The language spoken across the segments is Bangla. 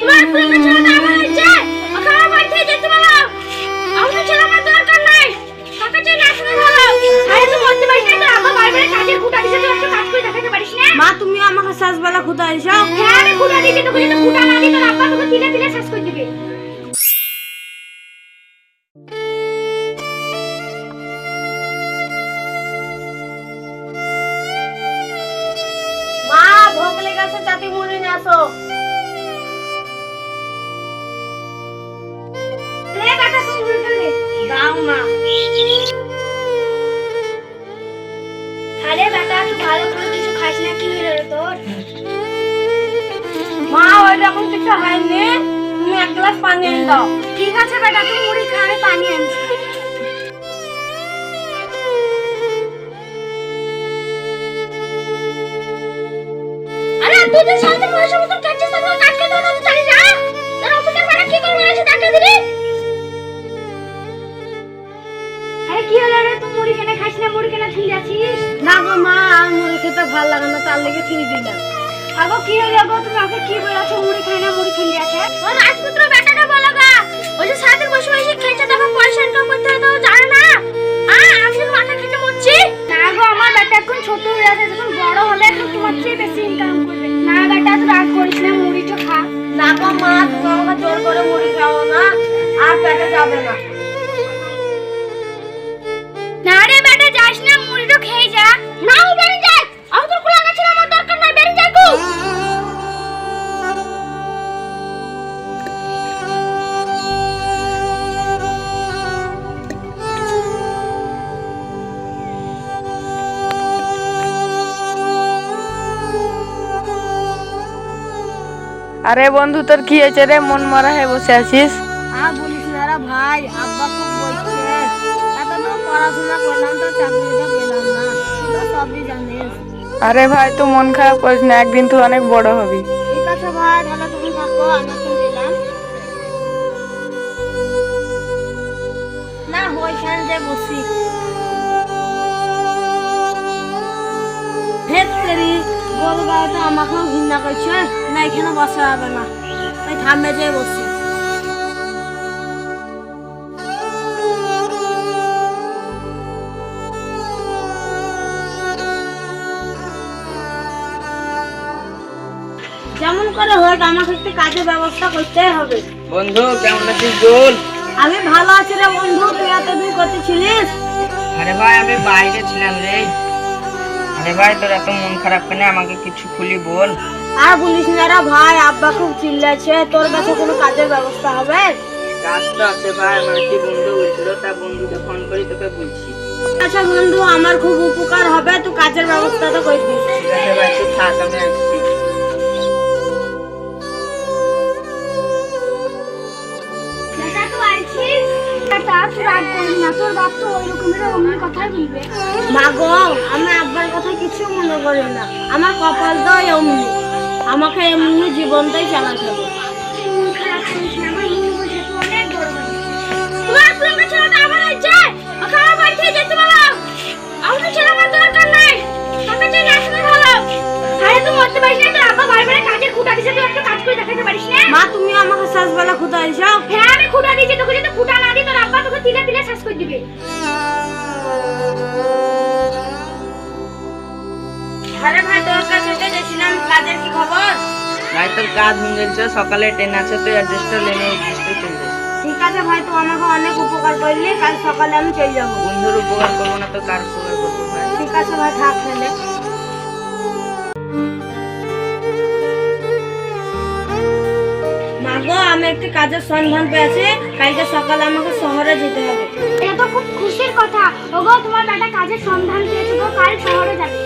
তোমার প্রেমের ছেলেটা আমার হচ্ছে ওকে আমার বাড়ি থেকে যেতে বলো। আমার ছেলে আমার দরকার নাই, টাকা চাই না শুনে ভালো। আরে তুই বলতে পারিস না, তোর আব্বা বারবার কাজের খুঁটা দিছে, তুই একটা কাজ করে দেখাতে পারিস না? মা তুমি আমাকে শেষবেলা খুঁটা দিছো? হ্যাঁ আমি খুঁটা দিয়েছি, তোকে যদি খুঁটা না দিই তোর আব্বা তোকে তিলে তিলে শেষ করে দিবে। মা ভোগ লেগেছে, চাটি মুড়ি নিয়ে আসো। লে বেটা তুই মুড়ি খেলে দাও মা। আরে বেটা তুই ভালো করে কিছু খাস না, কি হলো রে তোর? মা ওই রকম কিছু হয়নি, তুমি এক গ্লাস পানি এনে দাও। ঠিক আছে বেটা তুই মুড়ি খা, আমি পানি আনছি। আরে তুই তো শান্তি বয়সের মতো কাজে সব কাজ করতে না চালি যা। তোর অফিসের বেটা কি করবে আছে টাকা দিবি? আরে কি হলো রে, তুই মুড়ি কেন খাস না, মুড়ি কেন ছিঁড়ে যাচ্ছিস? না গো মা, আর মুড়ি খেতে ভালো লাগে না, তার লেগে ছিঁড়ে দিলাম। আগো কি হলো গো, তুমি ওকে কি বলেছো মুড়ি খাই না, মুড়ি ছিঁড়ে আছে? ও রাজপুত্র বেটাটা বলো গা, ওই যে সাথে বসে বসে খেয়েছে, তখন পয়সা ইনকাম করতে হয় তো জানো না? আমি শুধু মাথা খেতে মরছি। না গো আমার বেটা এখন ছোট হয়ে আছে, যখন বড় হবে তো তোমার চেয়ে বেশি ইনকাম করবে। না বেটা তুই রাগ করিস না, মুড়িটা খা। না গো মা, তুমি আমাকে জোর করে মুড়ি খাও না, আর পেটে যাবে না। না রে বেটা যাস না, মুড়িটা খেয়ে যা। না আমি বেরিয়ে যাই, আমি তোর খোলা গেছিল, আমার দরকার নাই, বেরিয়ে যাই গো। আরে বন্ধু, তোর কি হয়েছে রে, মন মরা হয়ে বসে আছিস? আর বলিস না রে ভাই, আব্বা খুব বলছে, এত তো পড়াশোনা করলাম তো চাকরিটা পেলাম না, তুই তো সবই জানিস। আরে ভাই তুই মন খারাপ করিস না, একদিন তুই অনেক বড় হবি। ঠিক আছে ভাই, তাহলে তুমি থাকো, আমি এখন দিলাম না, ওইখানে যে বসি। হেট করি বল গাড়িটা আমাকেও ঘৃণা করছে না, এখানে বসা যাবে না, তাই থামে যে বসি। যেমন করে হোক আমাকে একটু কাজের ব্যবস্থা করতে হবে। বন্ধু কেমন আছিস বল? আমি ভালো আছি রে বন্ধু, তুই এতদিন করতেছিলিস? আরে ভাই আমি বাইরে ছিলাম রে। আরে ভাই তোর এত মন খারাপ কেন, আমাকে কিছু খুলি বল। আর বলিস না রে ভাই, আব্বা খুব চিল্লাছে, তোর কাছে কোনো কাজের ব্যবস্থা হবে? কাজ তো আছে ভাই, আমার একটি বন্ধু বলছিল, তা বন্ধুকে ফোন করি তোকে বলছি। আচ্ছা বন্ধু, আমার খুব উপকার হবে, তুই কাজের ব্যবস্থাটা করে দিস। ঠিক আছে ভাই তুই থাক, আমি আসছি। বেটা তুই আইছিস? বেটা তুই রাগ করিস না, তোর বাপ তো ওই রকমের অমনি কথাই বলবে। মা গো, আমি আব্বার কথা কিছু মনে করি না, আমার কপাল তো এমনি, আমাকে এমনি জীবনটাই চালাতে হবে। খারাপ করিস না, আমার মনে বলছে তুই অনেক বড় মানুষ। তোমার প্রেমের ছেলেটা আমার হচ্ছে ওকে আমার বাড়ি থেকে যেতে বলো। আমার ছেলে আমার দরকার নাই, টাকা চাই না শুনে ভালো। আরে তুই মরতে পারিস না, তোর আব্বা বারবার কাজের খুঁটা দিছে, তুই একটা কাজ করে দেখাতে পারিস না? মা তুমি আমাকে শেষবেলা খুঁটা দিছো? হ্যাঁ আমি খুঁটা দিয়েছি, তোকে যদি খুঁটা না দিই তোর আব্বা তোকে তিলে তিলে শেষ করে দিবে। আরে ভাই, তোর কাছে গেছিলাম, কাজের কি খবর? ভাই তোর কাজ হয়ে গেছে, সকালে ট্রেন আছে, তুই অ্যাডজাস্টার লেনে অ্যাডজাস্টার চলে যাস। ঠিক আছে ভাই, তো আমাকে অনেক উপকার করলি, কাল সকালে আমি চলে যাবো। বন্ধুর উপকার করবো না তো কার উপকার করবো ভাই? ঠিক আছে ভাই, থাক তাহলে। মা গো, আমি একটি কাজের সন্ধান পেয়েছি, কালকে সকালে আমাকে শহরে যেতে হবে। এটা তো খুব খুশির কথা। ওগো তোমার বেটা কাজের সন্ধান পেয়েছে, গো কাল শহরে যাবে।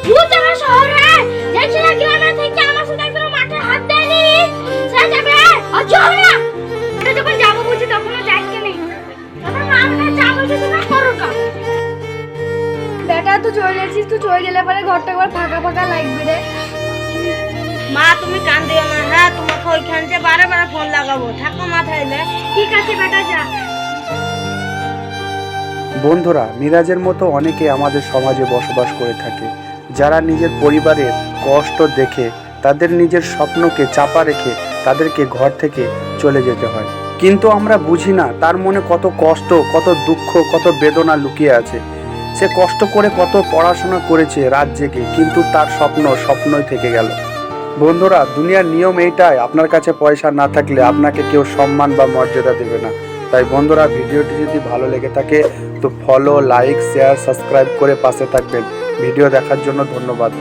ভূত যাবে শহরে, যাচ্ছে না গ্রামে থেকে আমার সাথে একদম মাঠে হাত দেয়নি, সে যাবে আর যাবে না। এটা যখন যাবো বুঝি তখনও যাইতে নেই, তখন আমরা যাবো যদি না করো কা। বেটা তুই চলে এসেছিস, তুই চলে গেলে পরে ঘরটা একবার ফাঁকা ফাঁকা লাগবে রে। মা তুমি কান দিও না, হ্যাঁ তোমাকে ওইখান যে বারে বারে ফোন লাগাবো, থাকো মাথায়। ঠিক আছে বেটা যা। বন্ধুরা, মিরাজের মতো অনেকে আমাদের সমাজে বসবাস করে থাকে, যারা নিজের পরিবারের কষ্ট দেখে তাদের নিজের স্বপ্নকে চাপা রেখে তাদেরকে ঘর থেকে চলে যেতে হয়। কিন্তু আমরা বুঝি না তার মনে কত কষ্ট, কত দুঃখ, কত বেদনা লুকিয়ে আছে। সে কষ্ট করে কত পড়াশোনা করেছে রাত জেগে, কিন্তু তার স্বপ্নই থেকে গেল। বন্ধুরা, দুনিয়ার নিয়ম এইটাই, আপনার কাছে পয়সা না থাকলে আপনাকে কেউ সম্মান বা মর্যাদা দেবে না। তাই বন্ধুরা, ভিডিওটি যদি ভালো লেগে থাকে তো ফলো, লাইক, শেয়ার, সাবস্ক্রাইব করে পাশে থাকবেন। ভিডিও দেখার জন্য ধন্যবাদ।